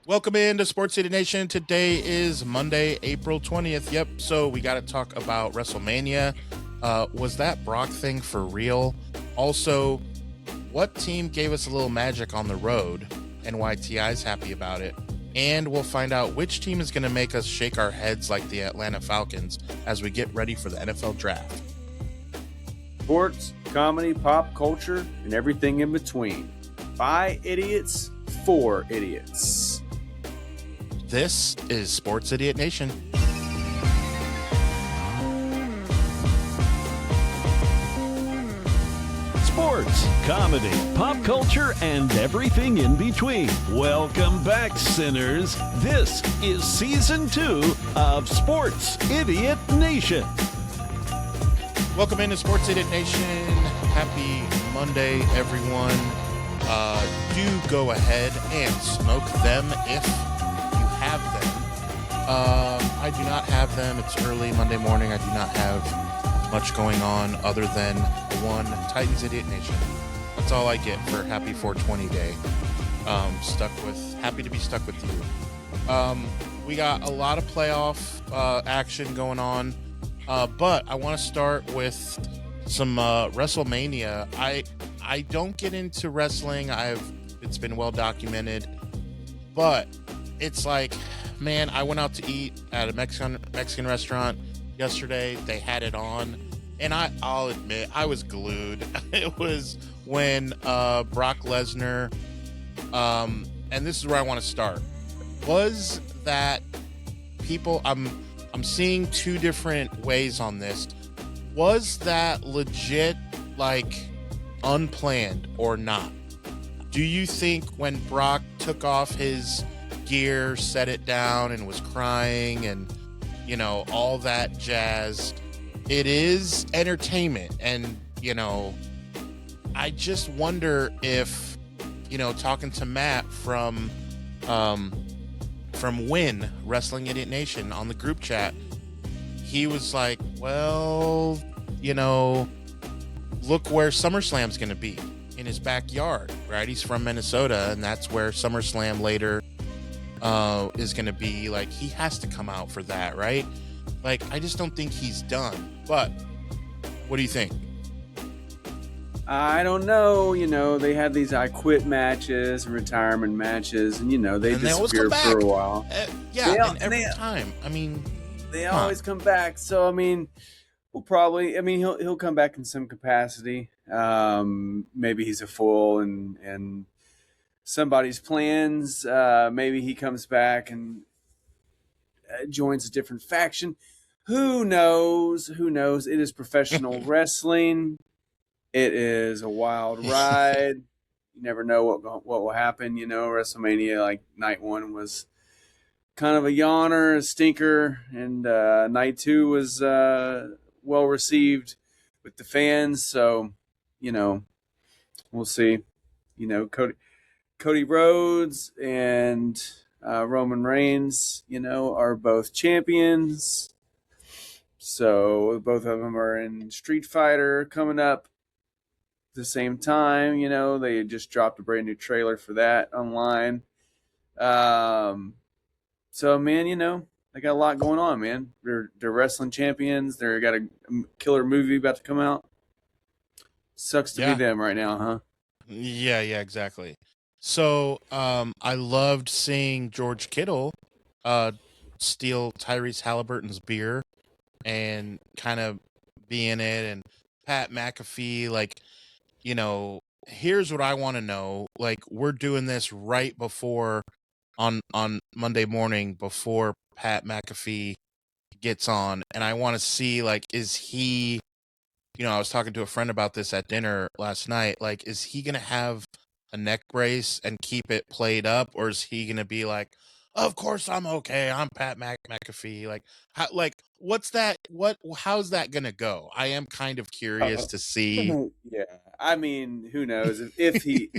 Welcome into Sports City Nation. Today is Monday, April 20th. Yep, so we got to talk about WrestleMania. Was that Brock thing for real? Also, what team gave us a little magic on the road and why TI's happy about it? And we'll find out which team is going to make us shake our heads like the Atlanta Falcons as we get ready for the NFL Draft. Sports, comedy, pop culture, and everything in between. By idiots, for idiots. This is Sports Idiot Nation. Sports, comedy, pop culture, and everything in between. Welcome back, sinners. This is Season 2 of Sports Idiot Nation. Welcome into Sports Idiot Nation. Happy Monday, everyone. Do go ahead and smoke them if you have them. I do not have them. It's early Monday morning. I do not have much going on other than one Titans Idiot Nation. That's all I get for Happy 420 Day. Happy to be stuck with you. We got a lot of playoff action going on, but I want to start with some WrestleMania. I don't get into wrestling. It's been well documented, but it's like, man, I went out to eat at a Mexican restaurant yesterday. They had it on, and I'll admit I was glued. It was when Brock Lesnar, and this is where I want to start. Was that people? I'm seeing two different ways on this. Was that legit, like, unplanned or not? Do you think when Brock took off his gear, set it down, and was crying and, all that jazz, it is entertainment? And, I just wonder if, talking to Matt from Win Wrestling Idiot Nation on the group chat, he was like, well, look where SummerSlam's going to be, in his backyard, right? He's from Minnesota, and that's where SummerSlam later is going to be. Like, he has to come out for that, right? Like, I just don't think he's done. But what do you think? I don't know. They had these I quit matches and retirement matches, and, they disappeared for a while. Every time. I mean, they always come back. So, we'll probably, he'll come back in some capacity. Maybe he's a fool and somebody's plans. Maybe he comes back and joins a different faction. Who knows? It is professional wrestling. It is a wild ride. You never know what will happen. WrestleMania, like, night one was kind of a yawner, a stinker, and night two was well received with the fans. So, we'll see. Cody Rhodes and Roman Reigns, are both champions. So both of them are in Street Fighter coming up at the same time. They just dropped a brand new trailer for that online. So, man, they got a lot going on, man. They're wrestling champions. They got a killer movie about to come out. Sucks to be them right now, huh? Yeah, exactly. So, I loved seeing George Kittle steal Tyrese Halliburton's beer and kind of be in it, and Pat McAfee, like, here's what I want to know. Like, we're doing this right before on Monday morning before Pat McAfee gets on, and I want to see, like, is he, I was talking to a friend about this at dinner last night, like, is he gonna have a neck brace and keep it played up, or is he gonna be like, of course I'm okay, I'm Pat McAfee? Like, what's that? How's that gonna go? I am kind of curious to see. Yeah, who knows if he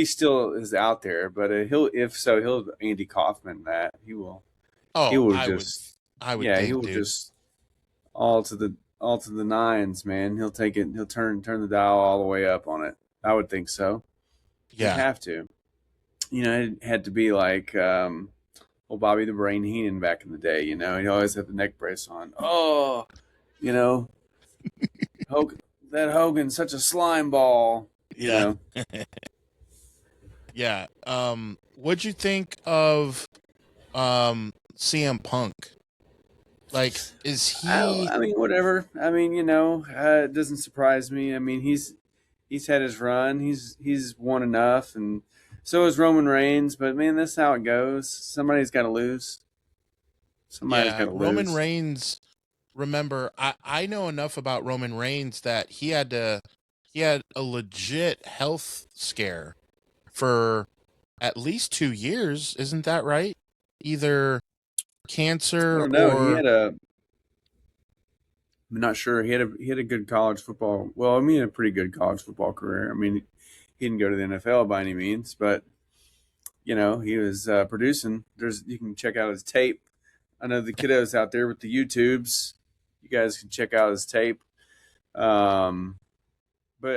still is out there? But he'll Andy Kaufman that he will. Oh, he will I just would think, he will dude. just all to the nines, man. He'll take it. He'll turn the dial all the way up on it. I would think so. Yeah, you have to. it had to be like Bobby the Brain Heenan back in the day. He always had the neck brace on. Oh, you know, that Hogan's such a slime ball. Yeah. Yeah. What'd you think of CM Punk? Like, is he? I mean, whatever. I mean, it doesn't surprise me. I mean, he's had his run. He's won enough, and so is Roman Reigns. But man, that's how it goes. Somebody's got to lose. Somebody's got to lose. Roman Reigns. Remember, I know enough about Roman Reigns that he had a legit health scare for at least 2 years. Isn't that right? Either cancer I don't know. or I'm not sure. He had a good college football. Well, I mean, a pretty good college football career. I mean, he didn't go to the NFL by any means, but he was producing. You can check out his tape. I know the kiddos out there with the YouTubes. You guys can check out his tape. But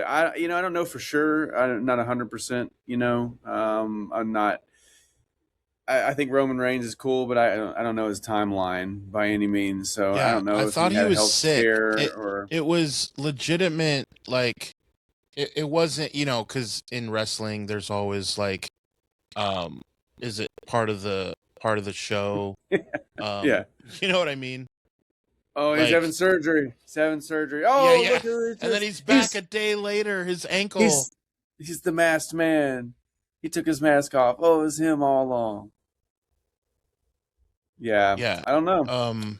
I don't know for sure. I'm not 100%. I'm not. I think Roman Reigns is cool, but I don't know his timeline by any means. So I don't know. I thought he was sick. It was legitimate. Like it wasn't, because in wrestling there's always like, is it part of the show? Yeah, you know what I mean. Oh, he's having surgery. Oh, yeah. Look and then he's back a day later. His ankle. He's the masked man. He took his mask off. Oh, it was him all along. Yeah. I don't know.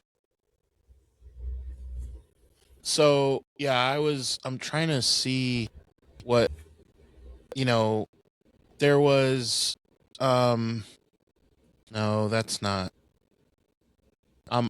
So yeah, I'm trying to see what, there was, no, that's not. On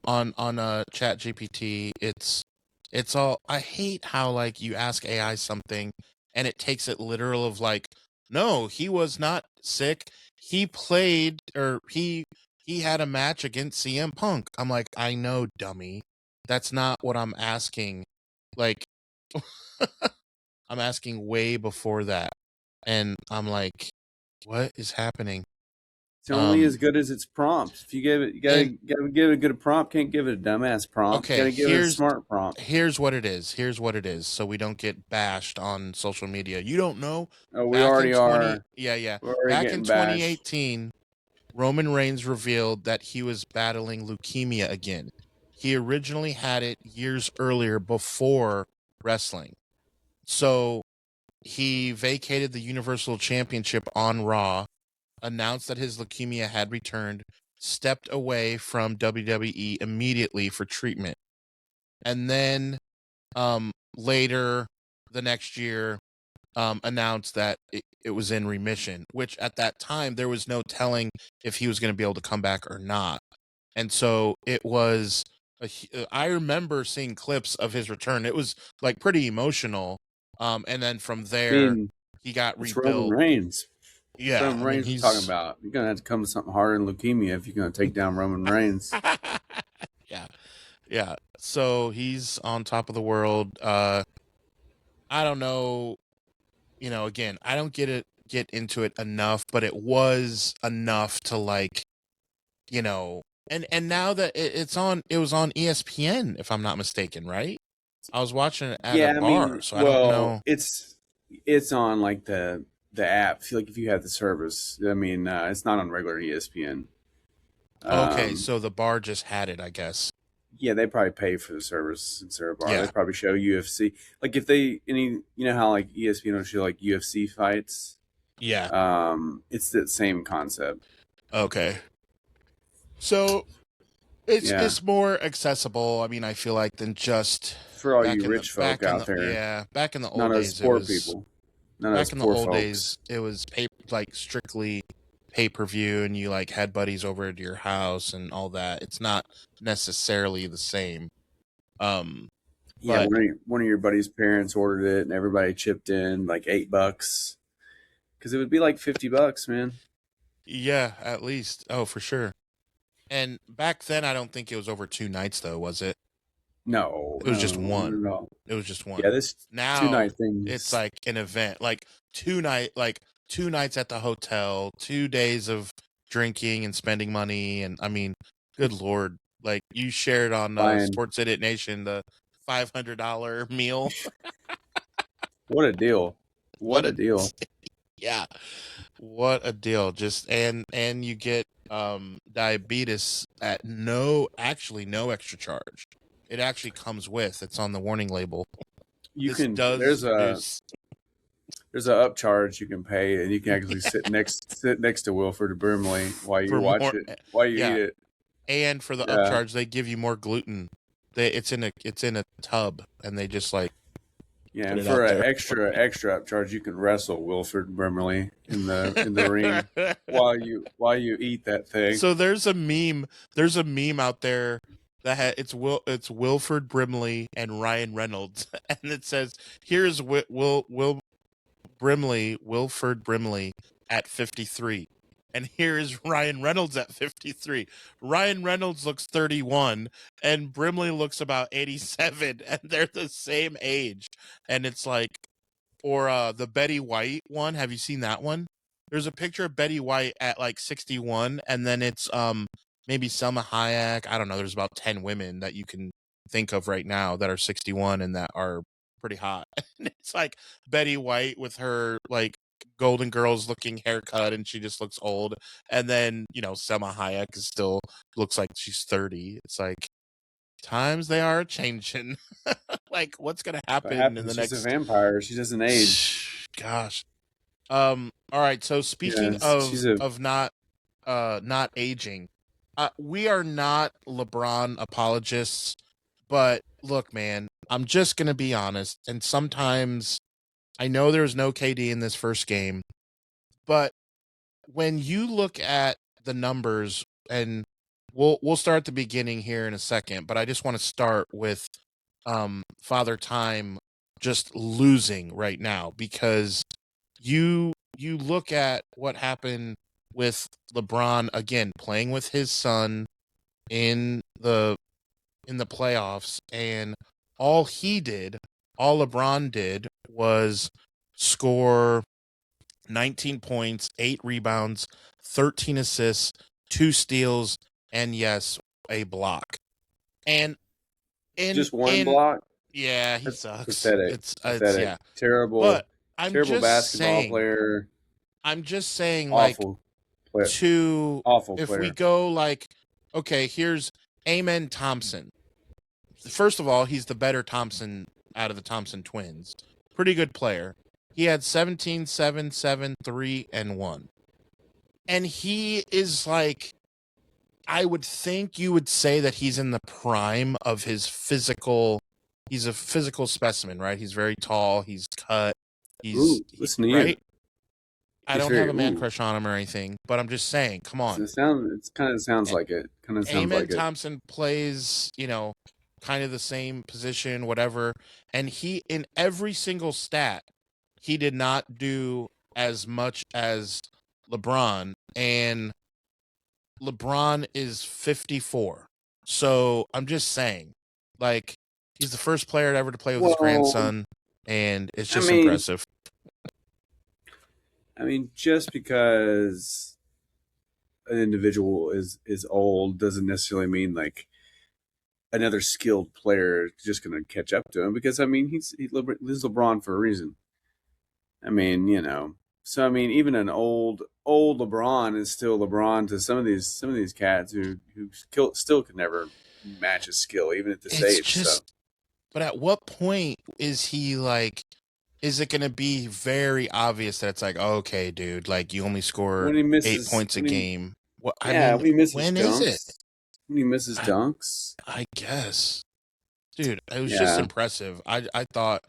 Chat GPT, it's all. I hate how like you ask AI something and it takes it literal of like, no, he was not sick. He played, or he had a match against CM Punk. I'm like, I know, dummy. That's not what I'm asking. Like, I'm asking way before that, and I'm like, what is happening? It's only as good as its prompts. If you give it, you gotta give it a good prompt. Can't give it a dumbass prompt. Okay, you gotta give it a smart prompt. Here's what it is. So we don't get bashed on social media. You don't know. Oh, we already are. Yeah. Back in 2018, Roman Reigns revealed that he was battling leukemia again. He originally had it years earlier before wrestling. So he vacated the Universal Championship on Raw, announced that his leukemia had returned, stepped away from WWE immediately for treatment. And then later the next year announced that it was in remission, which at that time there was no telling if he was going to be able to come back or not. And so it was, I remember seeing clips of his return. It was like pretty emotional. And then from there, he got rebuilt. Roman Reigns. Yeah, Roman Reigns is talking about. You're gonna have to come to something harder than leukemia if you're gonna take down Roman Reigns. Yeah. So he's on top of the world. I don't know. Again, I don't get into it enough, but it was enough to like, and now that it was on ESPN, if I'm not mistaken, right? I was watching it at a bar, so I don't know. It's on like the app. Like if you have the service, it's not on regular ESPN. Okay, so the bar just had it, I guess. Yeah, they probably pay for the service since they're a bar. Yeah. They probably show UFC. Like if they how like ESPN will show like UFC fights. Yeah. It's the same concept. Okay. So it's more accessible. I mean, I feel like than just for all you rich folk out there. Yeah, back in the old days, none of sport people. Back in the old days, it was strictly pay-per-view, and you like had buddies over to your house and all that. It's not necessarily the same. Yeah, one of your buddies' parents ordered it, and everybody chipped in like $8 because it would be like $50, man. Yeah, at least. Oh, for sure. And back then, I don't think it was over 2 nights, though, was it? No, it was just one. No. It was just one. Yeah, this now 2-night thing. It's like an event, like 2 night, like 2 nights at the hotel, 2 days of drinking and spending money, and I mean, good Lord, like you shared on Buying. Sports Idiot Nation the $500 meal. What a deal! What a deal! Yeah, what a deal! Just and you get diabetes at no extra charge. It actually comes with. It's on the warning label. You This can does produce. there's a upcharge you can pay, and you can actually sit next to Wilford Brimley while you For watch more, it, while you yeah, eat it. and for the Yeah. upcharge, they give you more gluten. It's in a tub, and they just like Yeah, put and it for out an there. extra upcharge, you can wrestle Wilford Brimley in the ring while you eat that thing. So there's a meme. There's a meme out there that it's Wilford Brimley and Ryan Reynolds, and it says, "Here's Wilford Brimley at 53, and here is Ryan Reynolds at 53. Ryan Reynolds looks 31, and Brimley looks about 87, and they're the same age. And it's like, or the Betty White one. Have you seen that one? There's a picture of Betty White at like 61, and then it's maybe Selma Hayek. I don't know. There's about 10 women that you can think of right now that are 61 and that are pretty hot. And it's like Betty White with her like Golden Girls looking haircut, and she just looks old. And then Selma Hayek is still looks like she's 30. It's like times they are changing. Like what's gonna What happen in happens? the She's next? a vampire. She doesn't age. Gosh. All right. So speaking Yeah, she's a of not aging, we are not LeBron apologists, but look, man, I'm just gonna be honest. And sometimes I know there was no KD in this first game, but when you look at the numbers, and we'll start at the beginning here in a second, but I just want to start with Father Time just losing right now, because you look at what happened with LeBron again playing with his son in the playoffs, and all LeBron did was score 19 points, 8 rebounds, 13 assists, 2 steals, and yes, a block. And just one block. Yeah, he That's sucks. pathetic. It's Pathetic. yeah. Terrible. But I'm terrible just basketball saying, player. I'm just saying, like, Awful player. if player. we go like, okay, here's Amen Thompson. First of all, he's the better Thompson out of the Thompson twins. Pretty good player. He had 17, 7, 7, 3, and 1. And he is like, I would think you would say that he's in the prime of his physical. He's a physical specimen, right? He's very tall. He's cut. Listen to right. you. I don't have a man crush on him or anything, but I'm just saying, come on. It kind of sounds like it. Amen Thompson plays, kind of the same position, whatever. And he, in every single stat, he did not do as much as LeBron. And LeBron is 54. So I'm just saying, like, he's the first player ever to play with his grandson, and it's just impressive. I mean, just because an individual is old doesn't necessarily mean like another skilled player is just going to catch up to him. Because I mean, he's LeBron for a reason. I mean, So I mean, even an old LeBron is still LeBron to some of these cats who still could never match his skill even at this age. But at what point is he like? Is it going to be very obvious that it's like, okay, dude, like you only score 8 points a game? When he misses when dunks, is it? When he misses dunks, I guess, dude, it was just impressive. I thought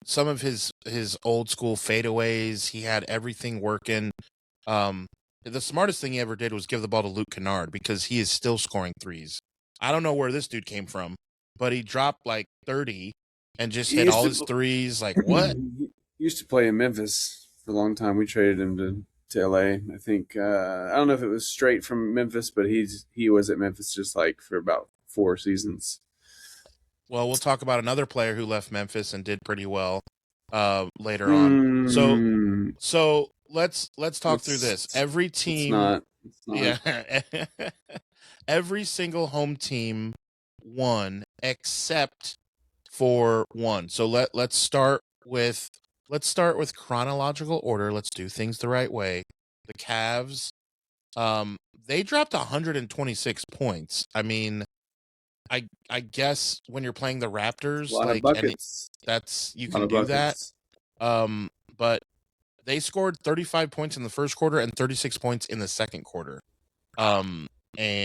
some of his old school fadeaways, he had everything working. The smartest thing he ever did was give the ball to Luke Kennard, because he is still scoring threes. I don't know where this dude came from, but he dropped like 30 and just hit all his threes. Like, what? He used to play in Memphis for a long time. We traded him to LA. I think I don't know if it was straight from Memphis, but he was at Memphis just like for about 4 seasons. Well, we'll talk about another player who left Memphis and did pretty well later on. So So let's talk through this. Every team, It's not. yeah, every single home team won except for one. So let's start with chronological order. Let's do things the right way. The Cavs, they dropped 126 points. I mean, I guess when you're playing the Raptors, A lot of buckets. that's you A lot can of do that. buckets. But they scored 35 points in the first quarter and 36 points in the second quarter. And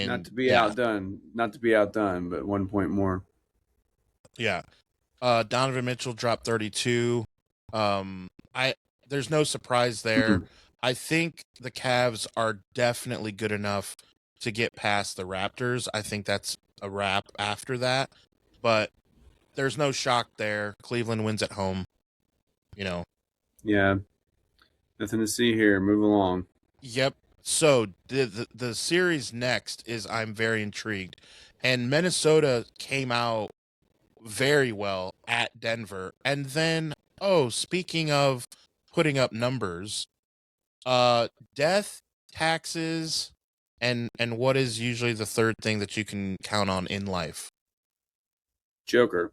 Not to be outdone, but 1 point more. Yeah. Donovan Mitchell dropped 32. There's no surprise there. I think the Cavs are definitely good enough to get past the Raptors. I think that's a wrap after that. But there's no shock there. Cleveland wins at home. Yeah. Nothing to see here. Move along. Yep. So the series next is I'm very intrigued. And Minnesota came out very well at Denver. And then, speaking of putting up numbers, death, taxes, and what is usually the third thing that you can count on in life? Joker.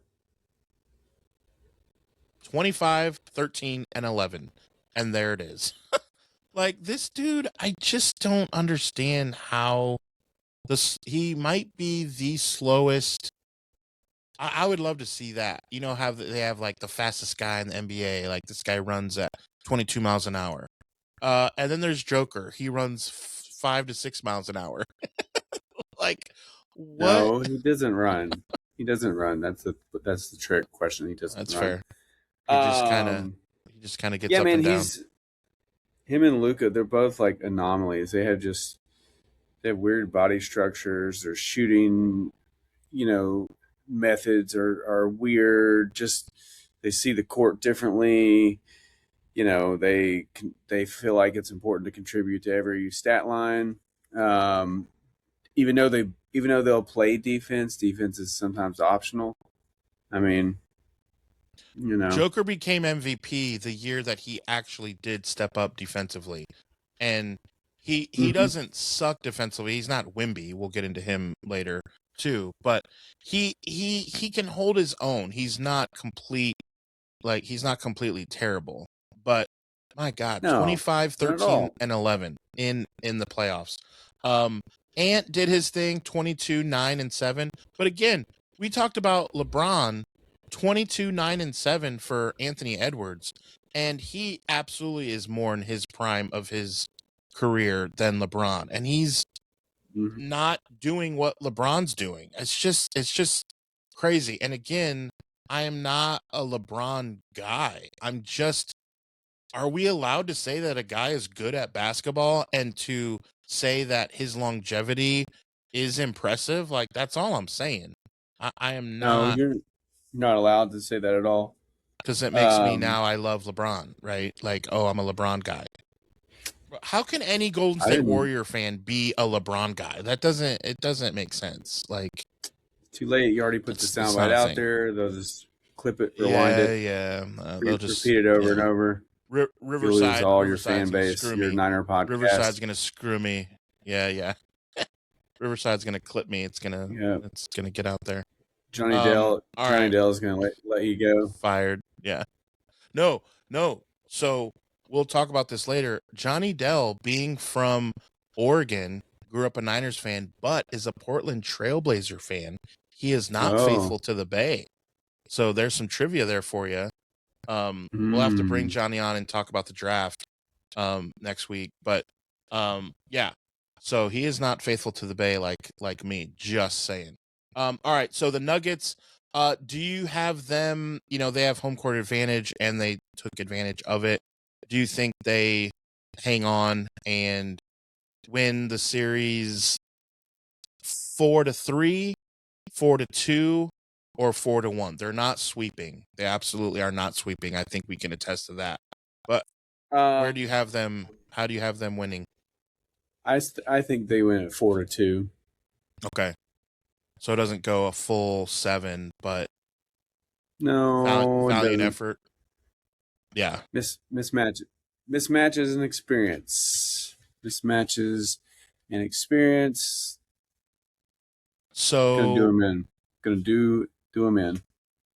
25, 13, and 11. And there it is. Like, this dude, I just don't understand how he might be the slowest. I would love to see that. You know how they have like the fastest guy in the NBA, like this guy runs at 22 miles an hour. And then there's Joker. He runs 5 to 6 miles an hour. Like, what? No, he doesn't run. He doesn't run. That's the trick question. He doesn't. That's run. fair. He just kind of gets up and down. Him and Luka, they're both like anomalies. They have weird body structures. Their shooting, methods are weird. Just they see the court differently. They feel like it's important to contribute to every stat line. Even though they'll play defense is sometimes optional. I mean, Joker became MVP the year that he actually did step up defensively. And he doesn't suck defensively. He's not Wimby. We'll get into him later too, but he can hold his own. He's not completely terrible. But my God, 25, 13, and 11 in the playoffs. Ant did his thing, 22, 9, and 7. But again, we talked about LeBron, 22, 9, and 7 for Anthony Edwards, and he absolutely is more in his prime of his career than LeBron, and he's not doing what LeBron's doing. It's just crazy. And again, I am not a LeBron guy. Are we allowed to say that a guy is good at basketball and to say that his longevity is impressive? Like, that's all I'm saying. I am not. No, you're not allowed to say that at all. Because it makes me now I love LeBron, right? Like, I'm a LeBron guy. How can any Golden State Warrior fan be a LeBron guy? It doesn't make sense. Like, too late. You already put the soundbite out there. They'll just clip it, rewind it. Yeah. They'll just repeat it over and over. Riverside, lose all your fan base, your Niner podcast. Riverside's gonna screw me. Yeah. Riverside's gonna clip me. It's gonna get out there. Johnny Dell's gonna let you go. Fired. Yeah. No. So we'll talk about this later. Johnny Dell, being from Oregon, grew up a Niners fan, but is a Portland Trailblazer fan. He is not faithful to the Bay. So there's some trivia there for you. We'll have to bring Johnny on and talk about the draft next week. But yeah. So he is not faithful to the Bay like me, just saying. All right, so the Nuggets, do you have them, they have home court advantage and they took advantage of it. Do you think they hang on and win the series 4-3, 4-2, or 4-1? They're not sweeping. They absolutely are not sweeping. I think we can attest to that. But where do you have them? How do you have them winning? I think they win at 4-2. Okay. So it doesn't go a full 7, but no valiant effort. Yeah. Mismatch Mismatches and experience. Mismatches and experience. So Gonna do them in. Gonna do them in.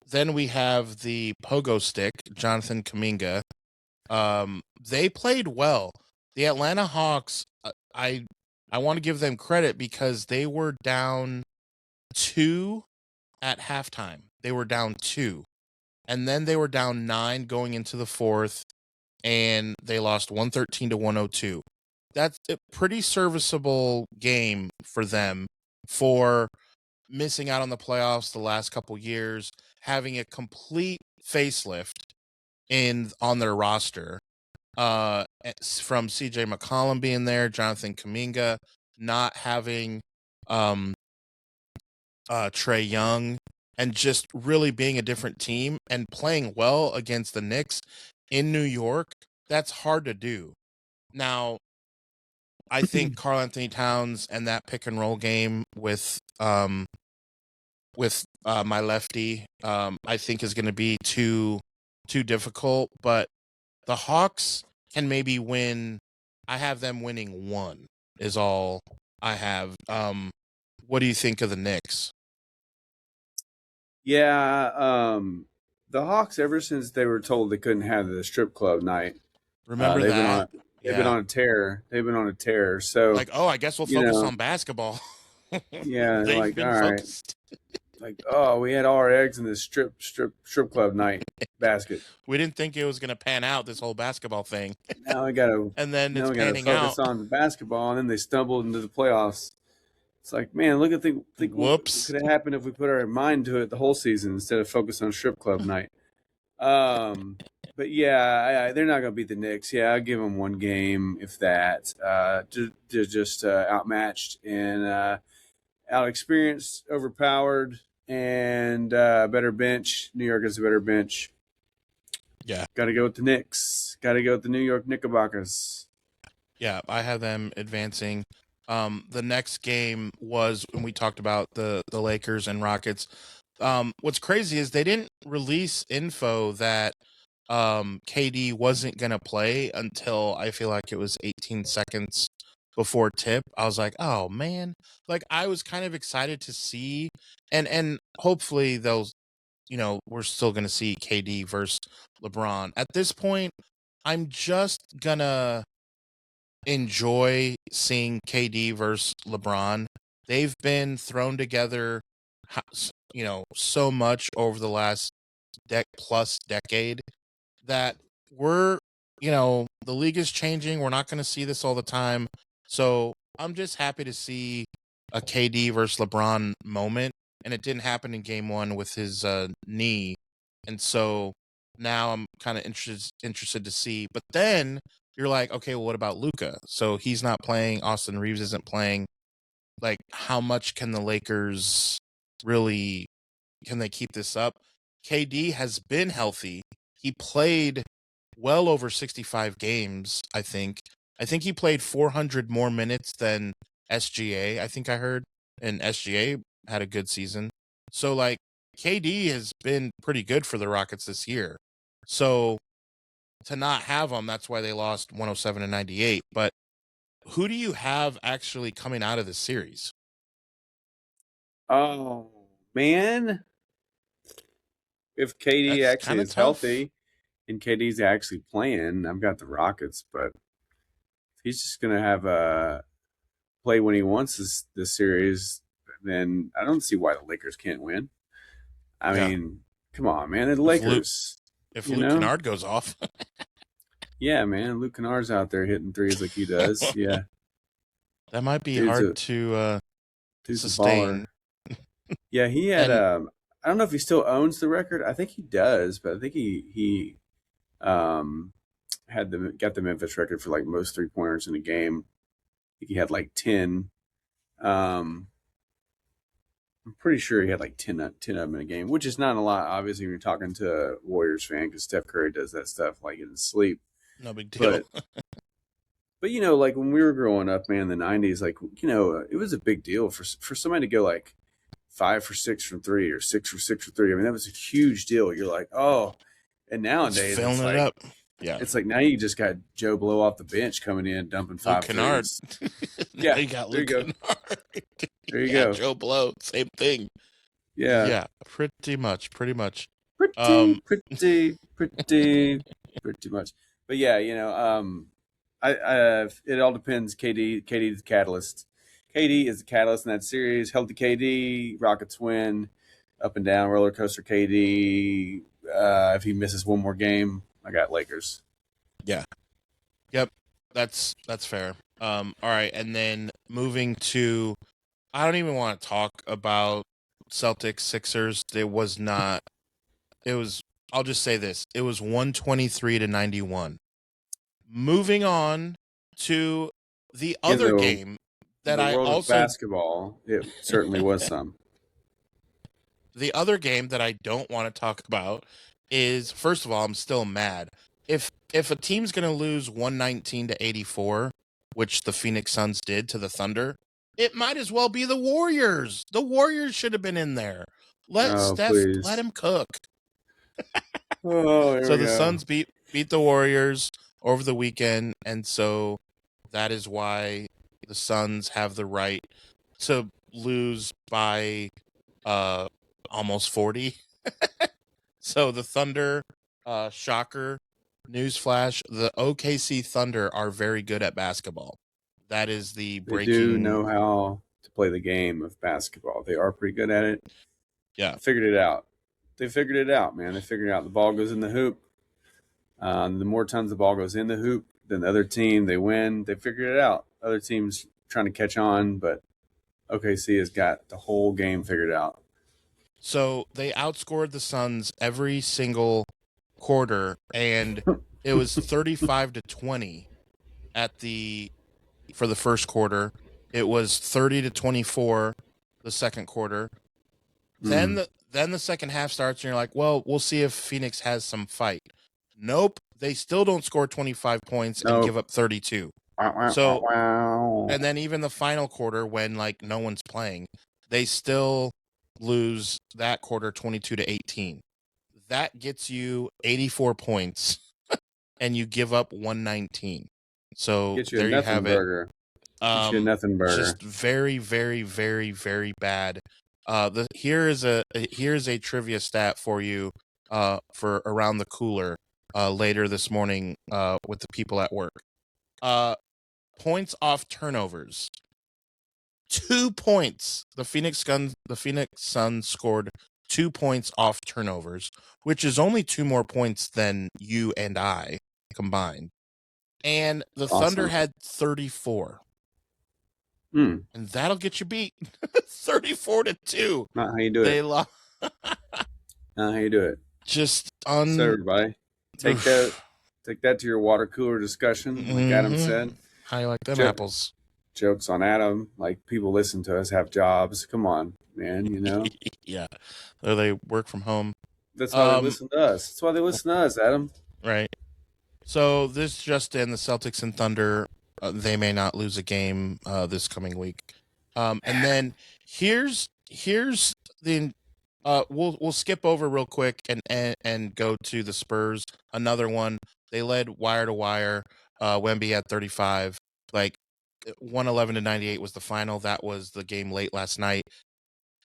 then we have the pogo stick, Jonathan Kuminga. They played well. The Atlanta Hawks, I want to give them credit because they were down 2 at halftime. They were down 2. And then they were down 9 going into the fourth, and they lost 113 to 102. That's a pretty serviceable game for them for missing out on the playoffs the last couple years, having a complete facelift on their roster. From CJ McCollum being there, Jonathan Kuminga not having Trey Young, and just really being a different team and playing well against the Knicks in New York. That's hard to do. Now, I think Karl Anthony Towns and that pick and roll game with my lefty, I think is going to be too difficult. But the Hawks can maybe win. I have them winning 1 is all I have. What do you think of the Knicks? Yeah, the Hawks, ever since they were told they couldn't have the strip club night, Remember they've that? they've been on a tear. They've been on a tear. So Like, oh, I guess we'll you focus know, on basketball. yeah, They've like been all right, focused. like oh, we had all our eggs in this strip club night basket. We didn't think it was going to pan out, this whole basketball thing. Now And then it's we gotta panning out. focus on the basketball, and then they stumbled into the playoffs. It's like, man, look at think what Whoops. could have happened if we put our mind to it the whole season instead of focus on strip club night. But yeah, they're not going to beat the Knicks. Yeah, I'll give them 1 game, if that. Just outmatched and out experienced, overpowered, and better bench. New York is a better bench. Yeah. Got to go with the Knicks. Got to go with the New York Knickerbockers. Yeah, I have them advancing. The next game was when we talked about the Lakers and Rockets. What's crazy is they didn't release info that KD wasn't going to play until I feel like it was 18 seconds before tip. I was like, "Oh man." Like I was kind of excited to see and hopefully they'll we're still going to see KD versus LeBron. At this point, I'm just going to enjoy seeing KD versus LeBron. They've been thrown together, so much over the last plus decade that the league is changing. We're not going to see this all the time. So I'm just happy to see a KD versus LeBron moment. And it didn't happen in game 1 with his knee. And so now I'm kind of interested to see. But then you're like, okay, well, what about Luka? So he's not playing. Austin Reeves isn't playing. Like, how much can the Lakers can they keep this up? KD has been healthy. He played well over 65 games, I think. I think he played 400 more minutes than SGA, I think I heard. And SGA had a good season. So, like, KD has been pretty good for the Rockets this year. So, to not have him, that's why they lost 107 to 98. But who do you have actually coming out of this series? Oh man, if KD That's actually kind of is tough. healthy and KD's actually playing, I've got the Rockets, but he's just gonna have a play when he wants this series, then I don't see why the Lakers can't win. I mean, come on, man, the Lakers. If Luke Kennard goes off. Yeah, man, Luke Kennard's out there hitting threes like he does. Yeah, That might be hard to sustain. Yeah, he had. I don't know if he still owns the record. I think he does, but I think he got the Memphis record for like most 3-pointers in a game. I think he had like 10. I'm pretty sure he had like 10 of them in a game, which is not a lot, obviously, when you're talking to a Warriors fan, because Steph Curry does that stuff like in his sleep. No big deal. But like when we were growing up, man, in the 90s, like, it was a big deal for somebody to go like 5 for 6 from 3 or 6 for 6 from 3. I mean, that was a huge deal. You're like, oh, and nowadays filling it's it like, up. Yeah. It's like now you just got Joe Blow off the bench coming in, dumping Luke 5 Kennard. threes. Now Yeah, you got there you Luke go. Kennard. There you Yeah, go. Joe Blow, same thing. Yeah. Yeah, pretty much. Pretty much. But yeah, it all depends. KD is the catalyst. KD is the catalyst in that series. Healthy KD, Rockets win. Up and down roller coaster KD. If he misses one more game, I got Lakers. Yeah. Yep. That's fair. All right, and then moving to, I don't even want to talk about Celtics Sixers. I'll just say this. It was 123-91. Moving on to the other game that In the I world of also basketball, it certainly was some. the other game that I don't want to talk about is, first of all, I'm still mad. If a team's going to lose 119-84, which the Phoenix Suns did to the Thunder, it might as well be the Warriors. The Warriors should have been in there. Let Steph Please. let him cook. Here So we the go. Suns beat the Warriors over the weekend, and so that is why the Suns have the right to lose by almost 40. So the Thunder, shocker, newsflash, the OKC Thunder are very good at basketball. That is the They breaking. do know how to play the game of basketball. They are pretty good at it. Yeah. Figured it out. They figured it out, man. They figured out the ball goes in the hoop. The more times the ball goes in the hoop than the other team, they win. They figured it out. Other teams trying to catch on, but OKC has got the whole game figured out. So they outscored the Suns every single quarter, and it was 35-20 for the first quarter. It was 30-24 the second quarter. Then the second half starts, and you're like, well, we'll see if Phoenix has some fight. Nope, they still don't score 25 points and give up 32. So, and then even the final quarter, when like no one's playing, they still lose that quarter 22-18. That gets you 84 points, and you give up 119. So there you have burger. it. Get you a nothing burger. Just very, very, very, very bad. Here's a trivia stat for you for around the cooler later this morning with the people at work. Points off turnovers. 2 points. The Phoenix Suns scored 2 points off turnovers, which is only 2 more points than you and I combined. And the Awesome. Thunder had 34. And that'll get you beat. 34-2. Not how you do it. They lost. Not how you do it. Just So everybody, take that to your water cooler discussion, like Adam said. How you like them apples? Jokes on Adam. Like, people listen to us, have jobs. Come on, man, Yeah. Or they work from home. That's why they listen to us. That's why they listen to us, Adam. Right. So this just in, the Celtics and Thunder, they may not lose a game this coming week. And then here's the we'll skip over real quick and go to the Spurs. Another one. They led wire to wire. Wemby had 35. Like 111-98 was the final. That was the game late last night.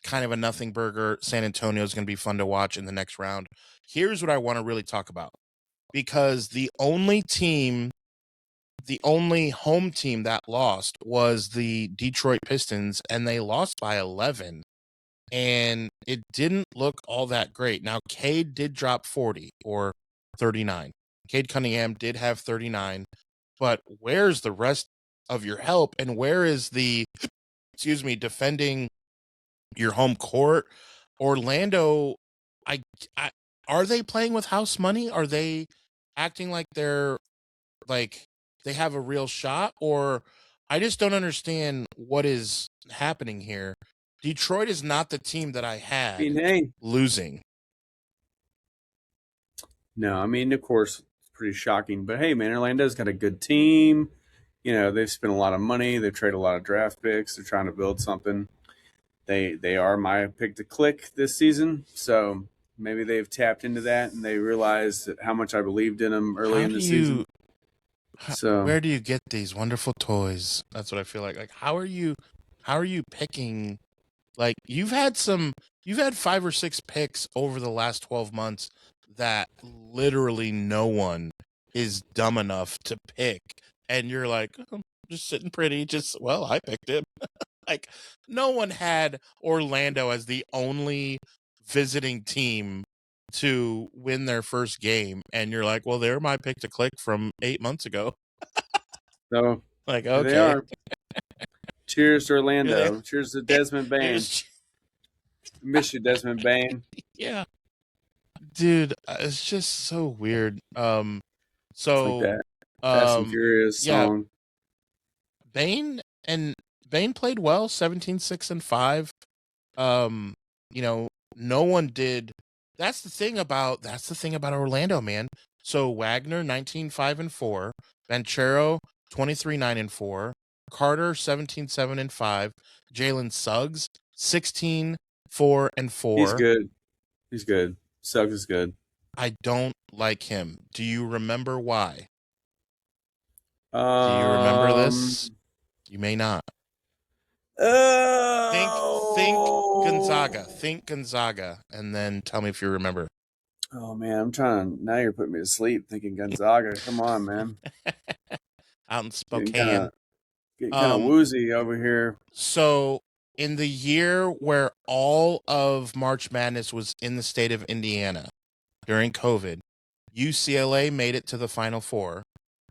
Kind of a nothing burger. San Antonio is going to be fun to watch in the next round. Here's what I want to really talk about, because the only home team that lost was the Detroit Pistons, and they lost by 11. And it didn't look all that great. Now, Cade did drop 40 or 39. Cade Cunningham did have 39. But where's the rest of your help? And where is the, defending your home court? Orlando, are they playing with house money? Are they acting like they're like they have a real shot? Or I just don't understand what is happening here. Detroit is not the team that I had losing. No, I mean, of course, it's pretty shocking. But hey, man, Orlando's got a good team. They've spent a lot of money. They've traded a lot of draft picks. They're trying to build something. They are my pick to click this season. So maybe they've tapped into that and they realized how much I believed in them early in the season. So Where do you get these wonderful toys? That's what I feel like. Like, how are you picking? Like, you've had 5 or 6 picks over the last 12 months that literally no one is dumb enough to pick. And you're like, "Oh, just sitting pretty. Well, I picked it." Like, no one had Orlando as the only visiting team to win their first game. And you're like, well, they're my pick to click from 8 months ago. Like, here they okay. are. Cheers to Here Orlando. they- Cheers to Desmond Bain. Miss you, Desmond Bain. Yeah. Dude, it's just so weird. It's like that Fast and Furious yeah, song. Bane played well, 17-6-5. No one did. That's the thing about Orlando, man. So Wagner 19-5-4, Banchero 23-9-4, Carter 17-7-5, Jalen Suggs 16-4-4. He's good. Suggs is good. I don't like him. Do you remember why? Do you Um, remember this? You may not. Think Gonzaga. Think Gonzaga, and then tell me if you remember. Oh man, I'm trying. Now you're putting me to sleep thinking Gonzaga. Come on, man. Out in Getting Spokane. kind of woozy over here. So in the year where all of March Madness was in the state of Indiana during COVID, UCLA made it to the Final Four.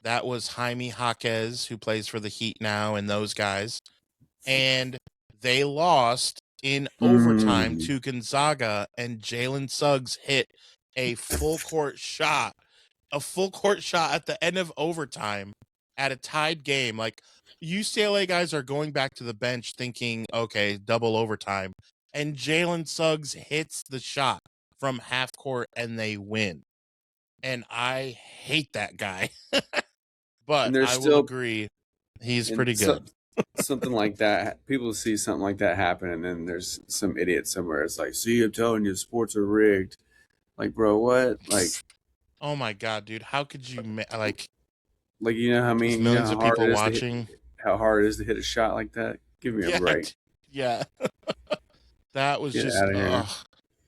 That was Jaime Jaquez, who plays for the Heat now, and those guys. And they lost in overtime to Gonzaga, and Jalen Suggs hit a full court shot at the end of overtime at a tied game. Like, UCLA guys are going back to the bench thinking, okay, double overtime. And Jalen Suggs hits the shot from half court and they win. And I hate that guy. But I will agree, he's pretty good. Something like that. People see something like that happen, and then there's some idiot somewhere. It's like, see, I'm telling you, sports are rigged. Like, bro, what? Like, oh my god, dude, how could you like you know how millions of people watching? How hard it is to hit a shot like that? Give me a break. Yeah, that was just.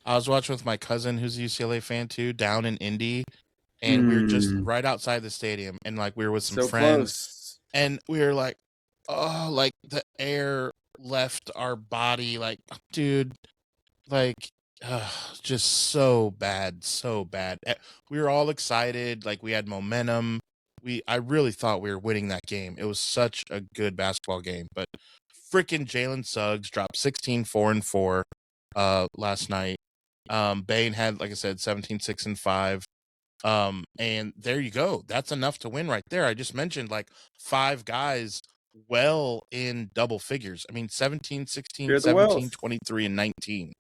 I was watching with my cousin, who's a UCLA fan too, down in Indy, and we were just right outside the stadium, and like we were with some friends, and we were like, oh, like the air left our body, like, dude, like, just so bad. We were all excited, like we had momentum. I really thought we were winning that game. It was such a good basketball game, but freaking Jalen Suggs dropped 16-4-4 last night. Bane had, like I said, 17-6-5. And there you go. That's enough to win right there. I just mentioned like 5 guys well in double figures. I mean, 17, 16, 17, 23, and 19.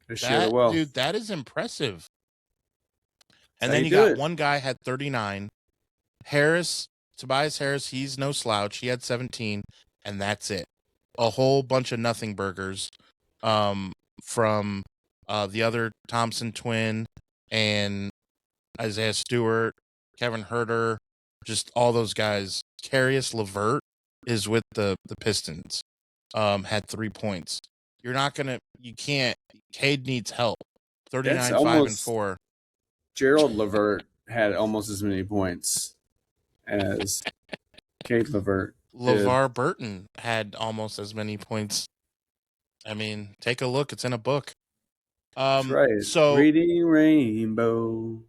Dude, that is impressive. And then you got one guy had 39. Tobias Harris, he's no slouch. He had 17, and that's it. A whole bunch of nothing burgers from the other Thompson twin and Isaiah Stewart, Kevin Herter, just all those guys. Carius LeVert is with the Pistons, had 3 points. You can't. Cade needs help. 39, 5-4. Gerald LeVert had almost as many points as Cade LeVert. LeVar Burton had almost as many points. I mean, take a look. It's in a book. That's right. So, Reading Rainbow.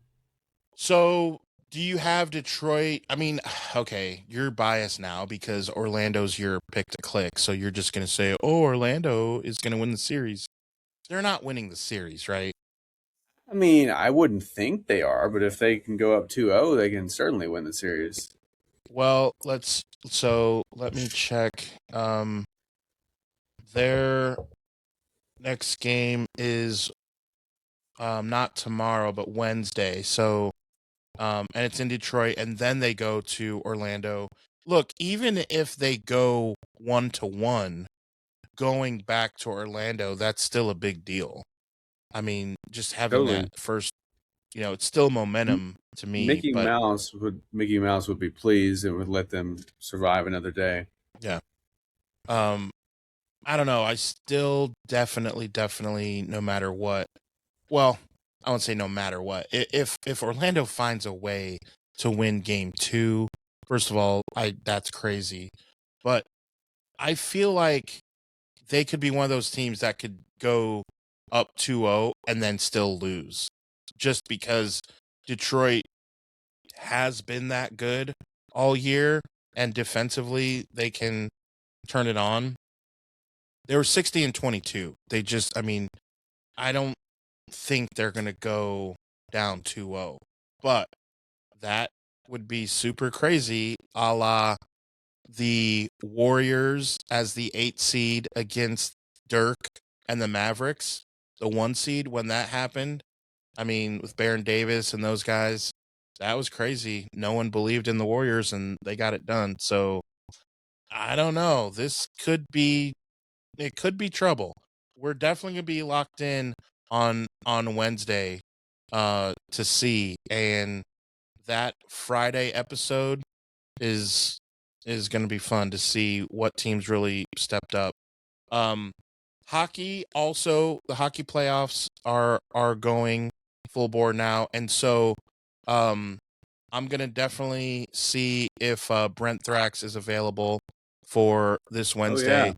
So, do you have Detroit? I mean, okay, you're biased now because Orlando's your pick to click. So you're just going to say, oh, Orlando is going to win the series. They're not winning the series, right? I mean, I wouldn't think they are, but if they can go up 2-0, they can certainly win the series. Well, let me check. Their next game is not tomorrow, but Wednesday. So, and it's in Detroit, and then they go to Orlando. Look, even if they go 1-1, going back to Orlando, that's still a big deal. I mean, just having Totally. that first, it's still momentum to me, Mickey but Mouse would be pleased and would let them survive another day. yeah. Um, I don't know. I still definitely, no matter what. Well, I won't say no matter what. If Orlando finds a way to win Game 2, first of all, that's crazy. But I feel like they could be one of those teams that could go up 2-0 and then still lose, just because Detroit has been that good all year, and defensively they can turn it on. They were 60-22. They just, I mean, I don't think they're going to go down 2-0, but that would be super crazy, a la the Warriors as the 8 seed against Dirk and the Mavericks, the 1 seed when that happened. I mean, with Baron Davis and those guys, that was crazy. No one believed in the Warriors and they got it done. So I don't know. It could be trouble. We're definitely gonna be locked in on Wednesday to see, and that Friday episode is going to be fun to see what teams really stepped up. Um, Hockey also, the hockey playoffs are going full board now, and so um, I'm gonna definitely see if Brent Thrax is available for this Oh yeah, Wednesday.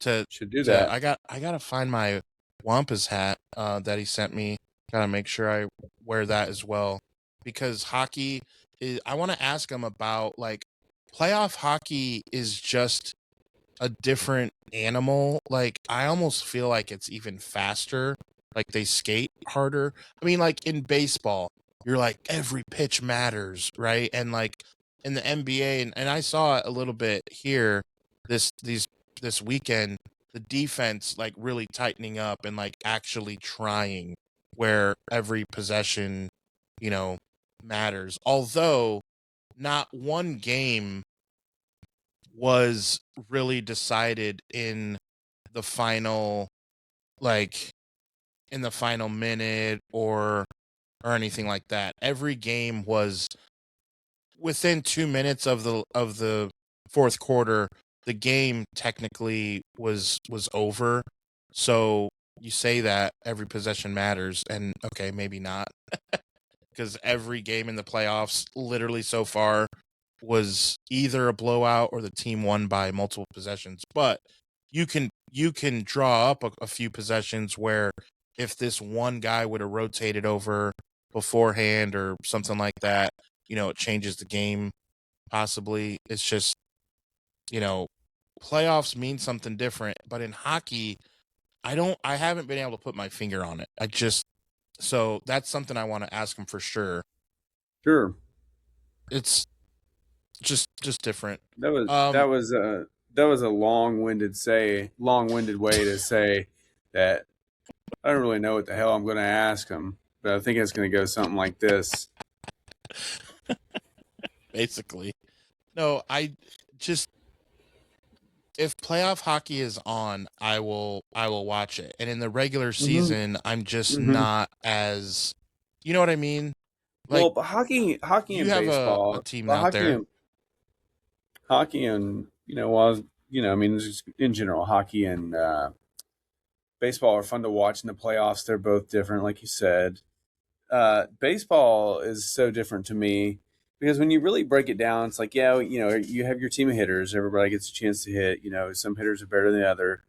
To should do to that. I gotta find my Wampus hat that he sent me. Gotta make sure I wear that as well, because hockey is. I want to ask him about, like, playoff hockey is just a different animal. Like, I almost feel like it's even faster. Like, they skate harder. I mean, like in baseball, you're like every pitch matters, right? And like in the NBA, and I saw it a little bit here this these this weekend, the defense like really tightening up and like actually trying, where every possession, you know, matters. Although not one game was really decided in the final, like in the final minute or anything like that. Every game was within 2 minutes of the fourth quarter. The game technically was over. So you say that every possession matters, and okay, maybe not, because every game in the playoffs literally so far was either a blowout or the team won by multiple possessions. But you can draw up a few possessions where, if this one guy would have rotated over beforehand or something like that, it changes the game possibly. It's just, you know, playoffs mean something different. But in hockey, I haven't been able to put my finger on it. So that's something I want to ask him for sure. Sure. It's just different. That was that Um, was a that was a long-winded way to say that I don't really know what the hell I'm going to ask him, but I think it's going to go something like this. Basically. No, I just, if playoff hockey is on, I will watch it. And in the regular Mm-hmm. season, I'm just Mm-hmm. not as, you know what I mean? Like, Well, but hockey you and have a baseball, team well, out there. hockey and I mean, just in general, hockey and baseball are fun to watch in the playoffs. They're both different, like you said. Baseball is so different to me because when you really break it down, it's like, yeah, you have your team of hitters. Everybody gets a chance to hit. Some hitters are better than the other.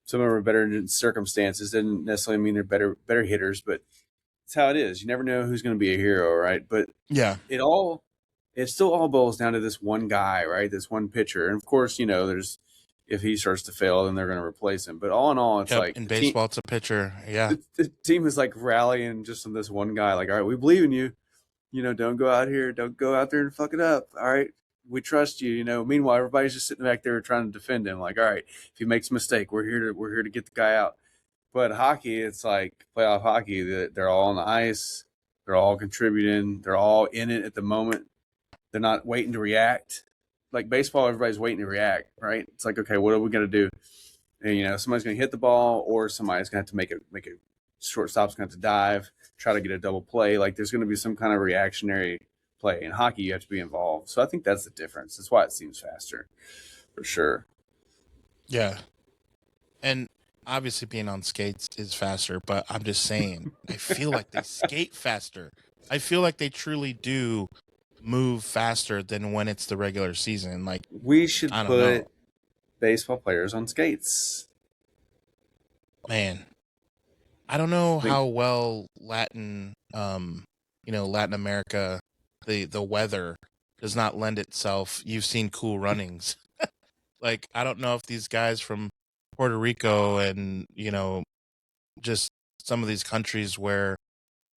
Some of them are better in circumstances. Doesn't necessarily mean they're better hitters, but it's how it is. You never know who's going to be a hero, right? But Yeah. it all it still all boils down to this one guy, right? This one pitcher. And of course, there's if he starts to fail, then they're going to replace him. But all in all, it's Yep. like In the team baseball, it's a pitcher. Yeah. the team is like rallying just on this one guy. Like, all right, we believe in you. Don't go out here, don't go out there and fuck it up. All right, we trust you. Meanwhile, everybody's just sitting back there trying to defend him. Like, all right, if he makes a mistake, we're here to get the guy out. But hockey, it's like playoff hockey. They're all on the ice. They're all contributing. They're all in it at the moment. They're not waiting to react. Like baseball, everybody's waiting to react, right? It's like, okay, what are we going to do? And somebody's going to hit the ball, or somebody's going to have to make a shortstop's going to have to dive, try to get a double play. Like there's going to be some kind of reactionary play. In hockey, you have to be involved. So I think that's the difference. That's why it seems faster, for sure. Yeah. And obviously being on skates is faster, but I'm just saying, I feel like they skate faster. I feel like they truly do move faster than when it's the regular season. Like, We should I don't put know. baseball players on skates. Man, I don't know I think how well Latin America, the weather does not lend itself. You've seen Cool Runnings. Like, I don't know if these guys from Puerto Rico and, just some of these countries where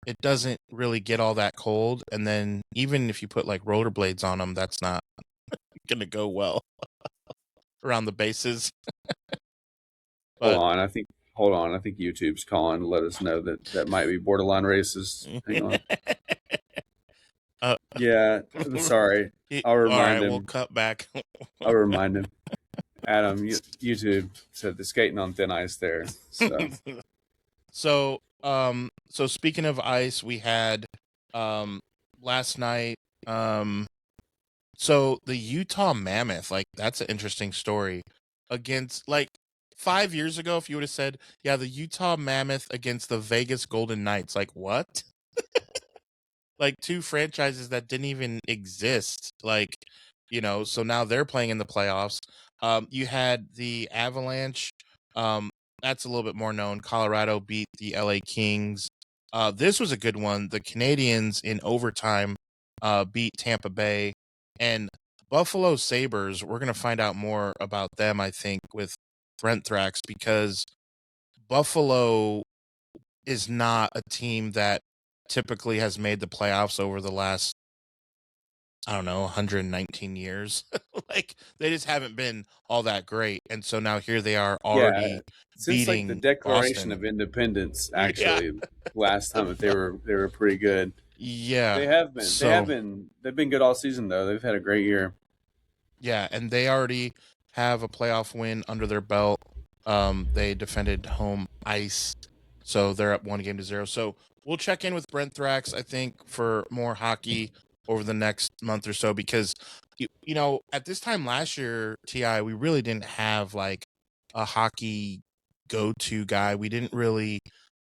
it doesn't really get all that cold. And then even if you put like rollerblades on them, that's not going to go well around the bases. hold But on. Hold on. I think YouTube's calling to let us know that might be borderline racist. Hang on. uh, Yeah, I'm sorry. I'll all right, remind we'll him. cut back. I'll remind him. Adam, YouTube said the skating on thin ice there. So speaking of ice, we had last night. So the Utah Mammoth, like that's an interesting story. Against like 5 years ago, if you would have said, yeah, the Utah Mammoth against the Vegas Golden Knights, like what? Like two franchises that didn't even exist. Like, so now they're playing in the playoffs. You had the Avalanche. Um, that's a little bit more known. Colorado beat the LA Kings. This was a good one. The Canadians in overtime beat Tampa Bay. And Buffalo Sabres, we're going to find out more about them, I think, with Brent Thrax, because Buffalo is not a team that typically has made the playoffs over the last, I don't know, 119 years. Like they just haven't been all that great. And so now here they are Yeah, already since like the beating Declaration Boston. of Independence, Yeah. actually, last time that they were pretty good. Yeah. They have been. So They've been good all season though. They've had a great year. yeah, and they already have a playoff win under their belt. They defended home ice, so they're up 1-0. So we'll check in with Brent Thrax, I think, for more hockey over the next month or so, because at this time last year, Ti, we really didn't have like a hockey go-to guy. We didn't really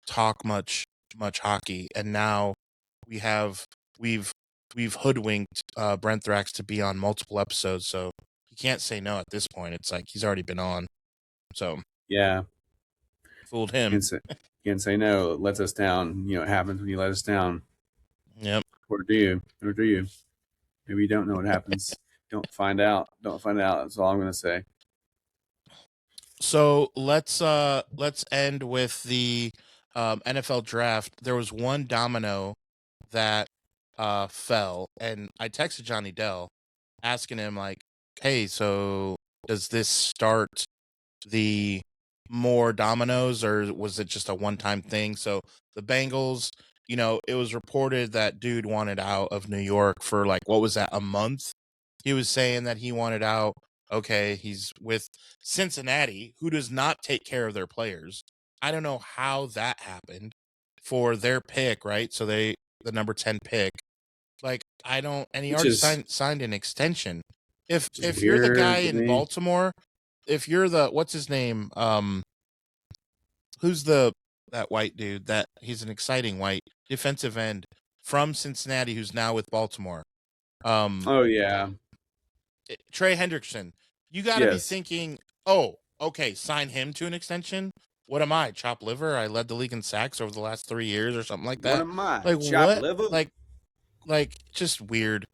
talk much hockey, and now we have we've we've hoodwinked Brent Thrax to be on multiple episodes, so he can't say no at this point. It's like he's already been on, so Yeah, fooled him. can't say no. It lets us down. It happens when you let us down. Yep. Or do you? Or do you? Maybe you don't know what happens. Don't find out. Don't find out. That's all I'm going to say. So let's end with the NFL draft. There was one domino that fell, and I texted Johnny Dell asking him like, "Hey, so does this start the more dominoes, or was it just a one-time thing?" So the Bengals, it was reported that dude wanted out of New York for like, what was that, a month? He was saying that he wanted out. Okay, he's with Cincinnati, who does not take care of their players. I don't know how that happened for their pick, right? So the number 10 pick. Like, I don't, and he Which already is signed an extension. If just you're the guy weird to in me. Baltimore, if you're the, what's his name? Who's that white dude that he's an exciting white defensive end from Cincinnati who's now with Baltimore? Oh yeah. Trey Hendrickson. You got to be Yes. thinking, oh, okay, sign him to an extension. What am I, chop liver? I led the league in sacks over the last 3 years or something like What that. am I? Like Chop what? liver? Like just weird.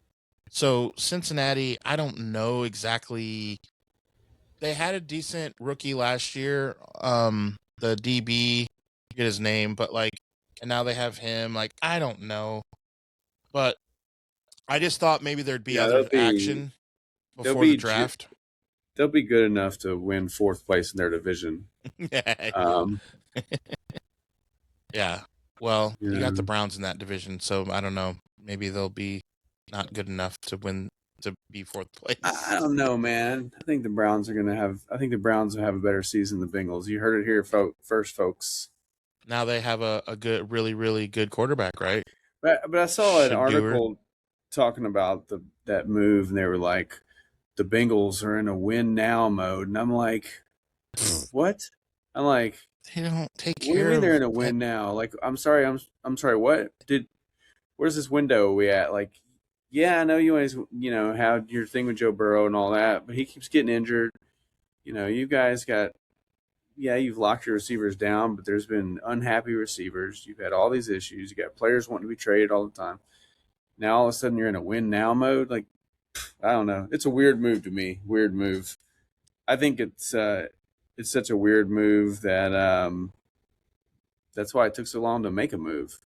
So Cincinnati, I don't know exactly. They had a decent rookie last year. The DB, get his name, but like, and now they have him. Like, I don't know, but I just thought maybe there'd be Yeah, other action they'll before the be draft. they'll be good enough to win fourth place in their division. Yeah. Yeah. Well, you got the Yeah. Browns in that division, so I don't know. Maybe they'll be not good enough to be fourth place. I don't know, man. I think the Browns will have a better season than the Bengals. You heard it here, first, folks. now they have a good, really, really good quarterback, right? But I saw an Shadur. article talking about that move, and they were like, the Bengals are in a win now mode, and I'm like, what? I'm like, They don't take what do you care mean they're of in a that. win now? Like, I'm sorry, what did? Where's this window we at? Like, yeah, I know you always have your thing with Joe Burrow and all that, but he keeps getting injured. You guys got, yeah, you've locked your receivers down, but there's been unhappy receivers. You've had all these issues. You got players wanting to be traded all the time. Now all of a sudden you're in a win now mode. Like, I don't know. It's a weird move to me. Weird move. I think it's such a weird move that that's why it took so long to make a move,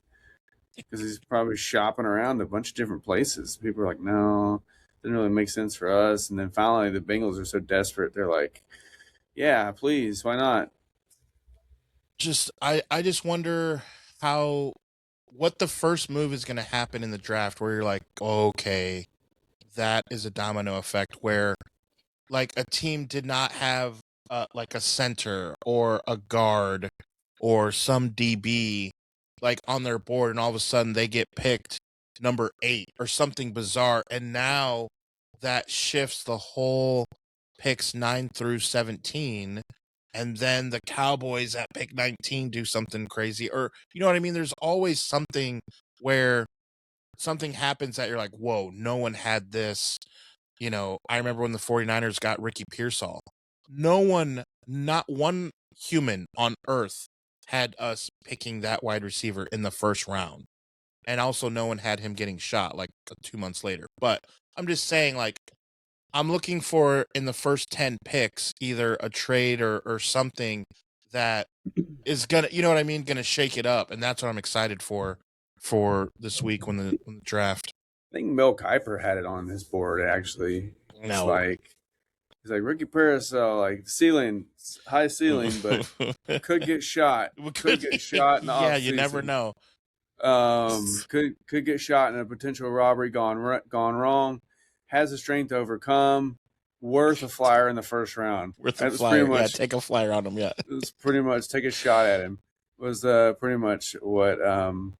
because he's probably shopping around a bunch of different places. People are like, no, didn't really make sense for us. And then finally, the Bengals are so desperate. They're like, yeah, please, why not? I just wonder how what the first move is going to happen in the draft where you're like, okay, that is a domino effect where like a team did not have like a center or a guard or some DB like on their board, and all of a sudden they get picked number 8 or something bizarre, and now that shifts the whole picks 9 through 17, and then the Cowboys at pick 19 do something crazy, or you know what I mean? There's always something where something happens that you're like, whoa, no one had this. I remember when the 49ers got Ricky Pearsall. No one, not one human on earth had us picking that wide receiver in the first round. And also no one had him getting shot like 2 months later. But I'm just saying, like, I'm looking for in the first 10 picks either a trade or something that is gonna, you know what I mean, gonna shake it up, and that's what I'm excited for this week when the draft. I think Mel Kiper had it on his board actually. It's No. like he's like Ricky Parasol, like ceiling, high ceiling, but could get shot. Could get shot in the Yeah, off you never season. know. Could get shot in a potential robbery gone wrong. Has the strength to overcome. Worth a flyer in the first round. Worth a That was pretty flyer. Yeah, much. take a flyer on him. Yeah. It was pretty much take a shot at him. Was pretty much what Mel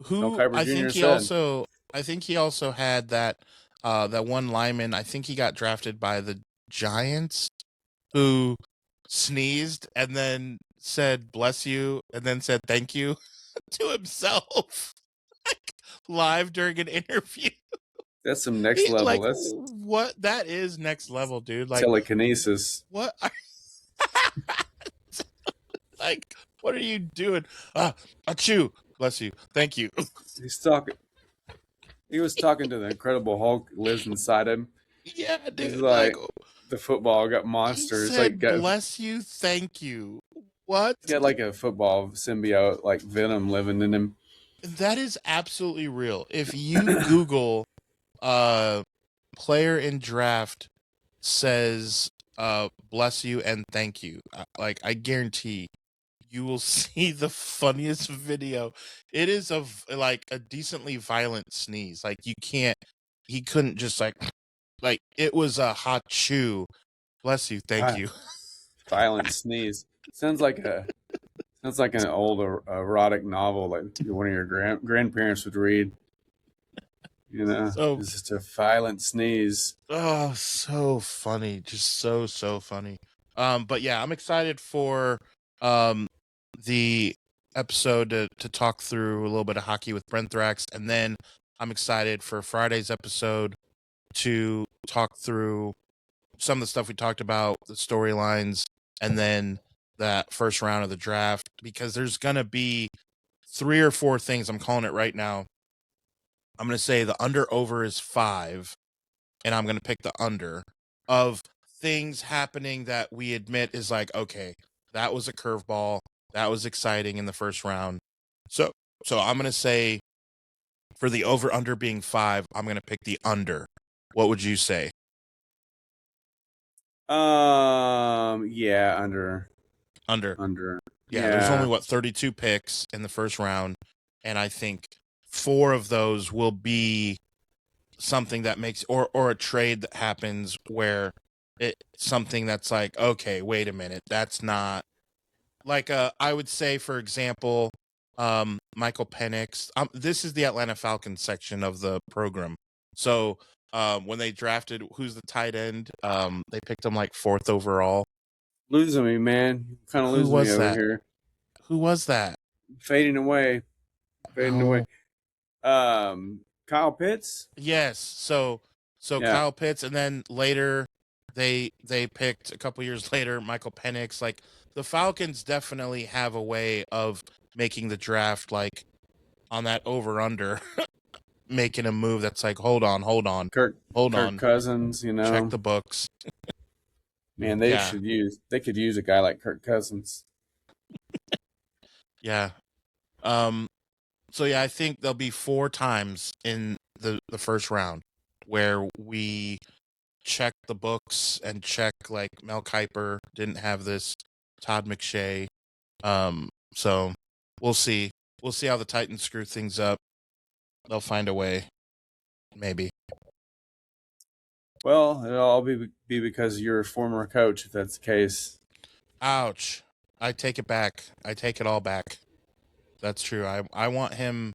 Who Kiper Jr. said. I think he also had that one lineman. I think he got drafted by the Giants who sneezed and then said bless you and then said thank you to himself like live during an interview. That's some next level. Like That's what that is next level, dude. Like telekinesis. what are, like what are you doing? Achoo, bless you. Thank you. He's talking. He was talking to the Incredible Hulk lives inside him. Yeah, He's dude. Like like the football got he monsters. Like said bless you, thank you. What? got like a football symbiote, like Venom living in him. That is absolutely real. If you Google player in draft says bless you and thank you, like I guarantee you will see the funniest video. It is of like a decently violent sneeze. Like he couldn't just like it was a hot chew. Bless you, thank you. Violent sneeze. Sounds like an old erotic novel, like one of your grandparents would read. So It's just a violent sneeze. oh, so funny. Just so funny. But yeah, I'm excited for um the episode to talk through a little bit of hockey with Brent Thrax, and then I'm excited for Friday's episode to talk through some of the stuff we talked about, the storylines, and then that first round of the draft, because there's gonna be 3 or 4 things. I'm calling it right now. I'm gonna say the under over is 5, and I'm going to pick the under of things happening that we admit is like, okay, that was a curveball. That was exciting in the first round. So I'm going to say for the over under being 5, I'm going to pick the under. What would you say? Yeah, under. Yeah, there's only 32 picks in the first round, and I think 4 of those will be something that makes or a trade that happens where it something that's like, okay, wait a minute, that's not like I would say, for example, Michael Penix. This is the Atlanta Falcons section of the program. So when they drafted who's the tight end, they picked him like 4th overall. Losing me, man. Kind of Who losing me was over that? here. Who was that? Fading away. Fading away. Oh, Kyle Pitts? yes. So Yeah. Kyle Pitts, and then later they picked a couple years later Michael Penix. Like the Falcons definitely have a way of making the draft like on that over under, making a move that's like, hold on, Kirk on, Cousins, check the books. Man, Yeah, they could use a guy like Kirk Cousins. yeah. So yeah, I think there'll be 4 times in the first round where we check the books and check like Mel Kiper didn't have this, Todd McShay. So we'll see. We'll see how the Titans screw things up. They'll find a way, maybe. Well, it'll all be because you're a former coach, if that's the case. Ouch. I take it back. I take it all back. That's true. I want him.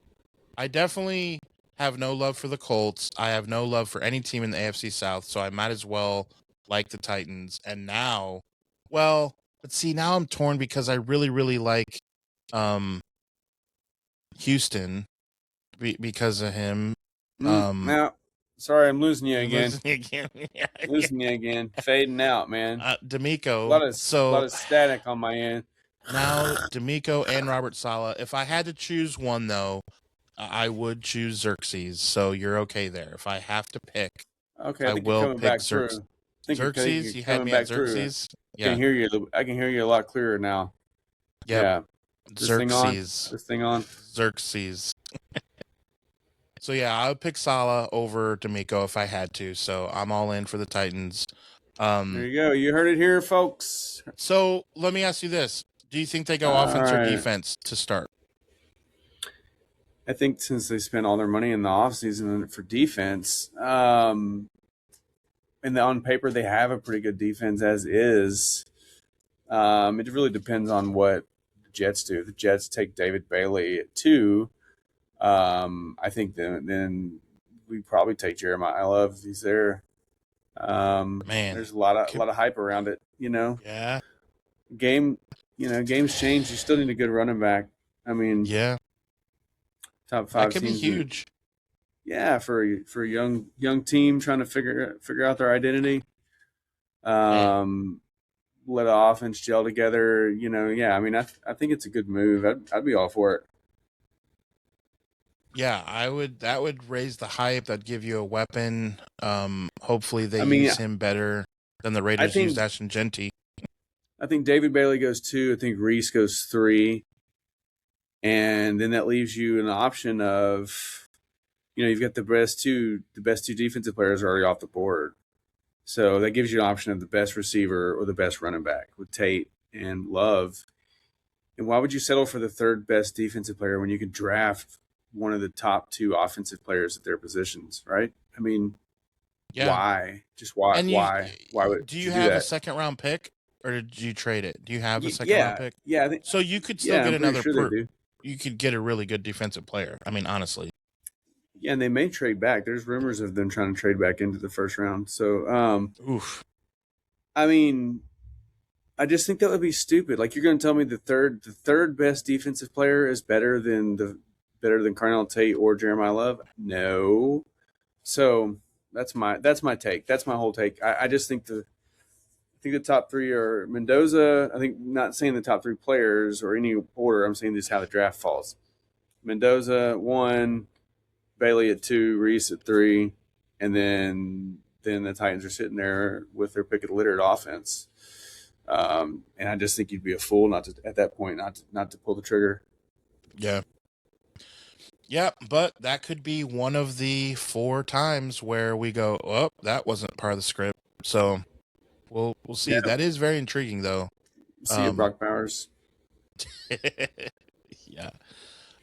I definitely have no love for the Colts. I have no love for any team in the AFC South, so I might as well like the Titans. And now, well, but see, now I'm torn because I really, really like Houston because of him. Now, sorry, I'm losing you again. Losing again. Losing you again. Fading out, man. D'Amico. A lot of static on my end. Now D'Amico and Robert Saleh. If I had to choose one, though, I would choose Xerxes. So you're okay there. If I have to pick, Okay, I I think will you're coming pick back through. Xerxes. You had me at Xerxes. I can hear you. I can hear you a lot clearer now. Yep. Yeah. Xerxes. This thing on. Xerxes. So yeah, I would pick Saleh over D'Amico if I had to. So I'm all in for the Titans. There you go. You heard it here, folks. So let me ask you this: do you think they go offense or defense to start? I think since they spent all their money in the offseason for defense, and on paper they have a pretty good defense as is. It really depends on what the Jets do. If the Jets take David Bailey at 2. I think then we probably take Jeremiah Love if he's there. Man, there's a lot of hype around it. Yeah. Games change. You still need a good running back. I mean, yeah, top 5 that could be huge. Yeah, for a young team trying to figure out their identity. Let an offense gel together. Yeah. I mean, I think it's a good move. I'd be all for it. Yeah, I would. That would raise the hype. That'd give you a weapon. Hopefully they use him better than the Raiders used Ashton Genty. I think David Bailey goes 2. I think Reese goes 3. And then that leaves you an option of, you've got the best two defensive players already off the board. So that gives you an option of the best receiver or the best running back with Tate and Love. And why would you settle for the 3rd best defensive player when you could draft one of the top 2 offensive players at their positions, right? I mean, why? Just why? Why would do you have a 2nd round pick, or did you trade it? Do you have a 2nd round pick? Yeah, I think so. You could still get another. Sure you could get a really good defensive player. I mean, honestly. Yeah, and they may trade back. There's rumors of them trying to trade back into the 1st round. So, oof. I mean, I just think that would be stupid. Like, you're going to tell me the third best defensive player is better than Carnell Tate or Jeremiah Love? No. So that's my take. That's my whole take. I just think the top 3 are Mendoza. I think, not saying the top 3 players or any order. I'm saying just how the draft falls. Mendoza 1, Bailey at 2, Reese at 3, and then the Titans are sitting there with their pick of the litter at offense. And I just think you'd be a fool at that point not to pull the trigger. Yeah. Yeah, but that could be one of the 4 times where we go, oh, that wasn't part of the script. So we'll see. Yeah. That is very intriguing, though. See you, Brock Bowers. Yeah.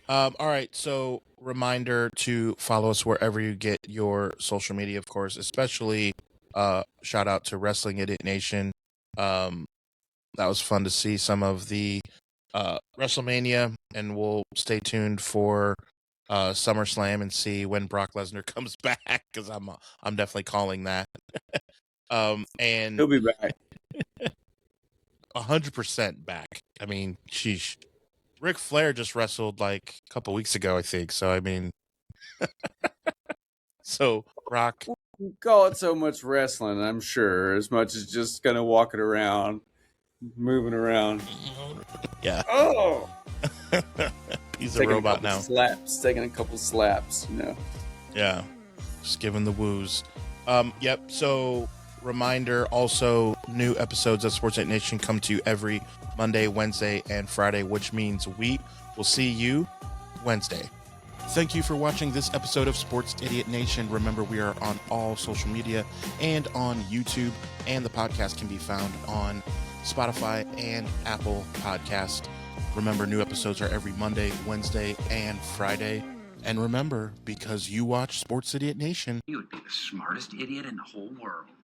All right. So reminder to follow us wherever you get your social media, of course, especially shout out to Wrestling Idiot Nation. That was fun to see some of the WrestleMania, and we'll stay tuned for SummerSlam and see when Brock Lesnar comes back, because I'm definitely calling that. And He'll be back. 100% back. I mean, sheesh. Ric Flair just wrestled like a couple weeks ago, I think. So I mean, so Brock. You call it so much wrestling, I'm sure, as much as just kind of walking around, moving around. Yeah. Oh, He's a robot now. Taking a couple slaps, you know. Yeah, just giving the woos. Yep. So, reminder: also, new episodes of Sports Night Nation come to you every Monday, Wednesday, and Friday, which means we will see you Wednesday. Thank you for watching this episode of Sports Idiot Nation. Remember, we are on all social media and on YouTube, and the podcast can be found on Spotify and Apple Podcast. Remember, new episodes are every Monday, Wednesday, and Friday. And remember, because you watch Sports Idiot Nation, you would be the smartest idiot in the whole world.